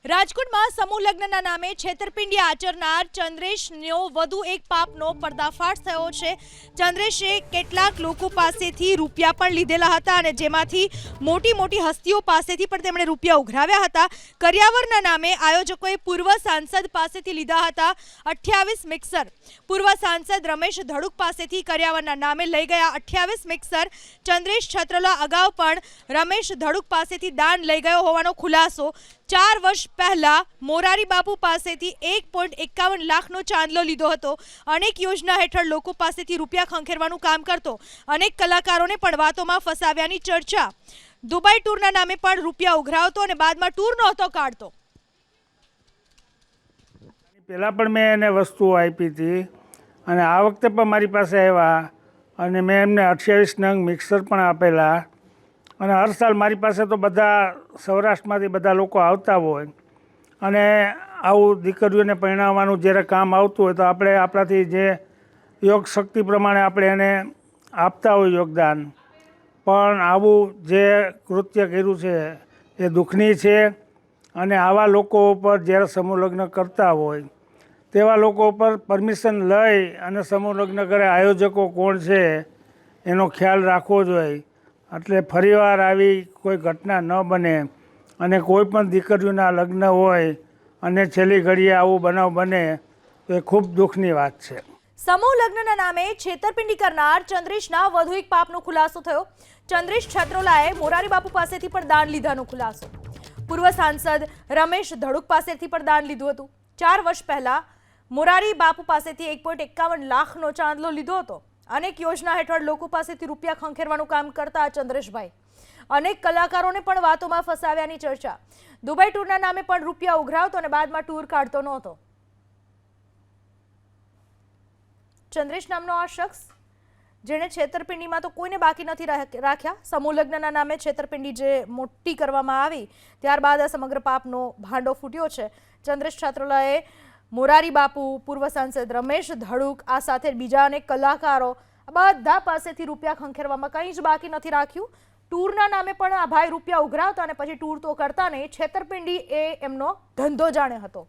રાજકોટમાં સમૂહ લગ્નના નામે છેતરપિંડી આચરનાર ચંદ્રેશનો વધુ એક પાપનો પર્દાફાશ થયો છે। ચંદ્રેશે કેટલાક લોકો પાસેથી રૂપિયા પણ લીધેલા હતા અને જેમાંથી મોટી હસ્તીઓ પાસેથી પણ તેમણે રૂપિયા ઉઘરાવ્યા હતા। કરિયાવરના નામે આયોજકોએ પૂર્વ સાંસદ પાસેથી લીધા હતા 28 મિક્સર। પૂર્વ સાંસદ રમેશ ધડુક પાસેથી કરિયાવરના નામે લઈ ગયા 28 મિક્સર। ચંદ્રેશ છત્રોલા અગાઉ પણ રમેશ ધડુક પાસેથી દાન લઈ ગયો હોવાનો ખુલાસો। 4 વર્ષ પહેલા મોરારી બાપુ પાસેથી 1.51 લાખનો ચાંદલો લીધો હતો। અનેક યોજના હેઠળ લોકો પાસેથી રૂપિયા ખંખેરવાનું કામ કરતો। અનેક કલાકારોને પણ વાતોમાં ફસાવ્યાની ચર્ચા। દુબઈ ટૂરના નામે પણ રૂપિયા ઉઘરાવતો અને બાદમાં ટૂર નહોતો કાઢતો। પહેલાં પણ મેં એને વસ્તુઓ આપી હતી અને આ વખતે પણ મારી પાસે આવ્યા અને મેં એમને 28 નંગ મિક્સર પણ આપેલા। અને હર સાલ મારી પાસે તો બધા સૌરાષ્ટ્રમાંથી બધા લોકો આવતા હોય અને આવું દીકરીઓને પરણાવવાનું જ્યારે કામ આવતું હોય તો આપણે આપણાથી જે યોગ શક્તિ પ્રમાણે આપણે એને આપતા હોય યોગદાન। પણ આવું જે કૃત્ય કર્યું છે એ દુઃખની છે અને આવા લોકો ઉપર જ્યારે સમૂહ લગ્ન કરતા હોય તેવા લોકો ઉપર પરમિશન લઈ અને સમૂહ લગ્ન કરે આયોજકો કોણ છે એનો ખ્યાલ રાખવો જોઈએ। એટલે ફરીવાર આવી કોઈ ઘટના ન બને અને કોઈ પણ દીકરીઓના લગ્ન હોય અને છેલ્લી ઘડીએ આવું બનાવ બને તો એ ખૂબ દુઃખની વાત છે। સમૂહ લગ્નના નામે છેતરપિંડી કરનાર ચંદ્રેશના વધુ એક પાપનો ખુલાસો થયો। ચંદ્રેશ છત્રોલાએ મોરારી બાપુ પાસેથી પણ દાન લીધાનો ખુલાસો। પૂર્વ સાંસદ રમેશ ધડુક પાસેથી પણ દાન લીધું હતું। 4 વર્ષ પહેલા મોરારી બાપુ પાસેથી 1.51 લાખનો ચાંદલો લીધો હતો। અનેક યોજના હેઠળ લોકો પાસેથી રૂપિયા ખંખેરવાનું કામ કરતા ચંદ્રેશભાઈ। અનેક કલાકારોને પણ વાતોમાં ફસાવ્યાની ચર્ચા। દુબઈ ટૂરના નામે પણ રૂપિયા ઉઘરાવતો અને બાદમાં ટૂર કાઢતો નહોતો। ચંદ્રેશ નામનો આ શખ્સ જેણે છેતરપિંડીમાં તો કોઈને બાકી નથી રાખ્યા। સમૂહ લગ્નના નામે છેતરપિંડી જે મોટી કરવામાં આવી ત્યારબાદ આ સમગ્ર પાપનો ભાંડો ફૂટ્યો છે। ચંદ્રેશ છત્રોલાએ મોરારી બાપુ, પૂર્વ સાંસદ રમેશ ધડુક, આ સાથે બીજા અનેક કલાકારો બધા પાસેથી રૂપિયા ખંખેરવામાં કંઈ જ બાકી નથી રાખ્યું। ટૂરના નામે પણ આ ભાઈ રૂપિયા ઉઘરાવતા અને પછી ટૂર તો કરતા નહીં। છેતરપિંડી એ એમનો ધંધો જાણે હતો।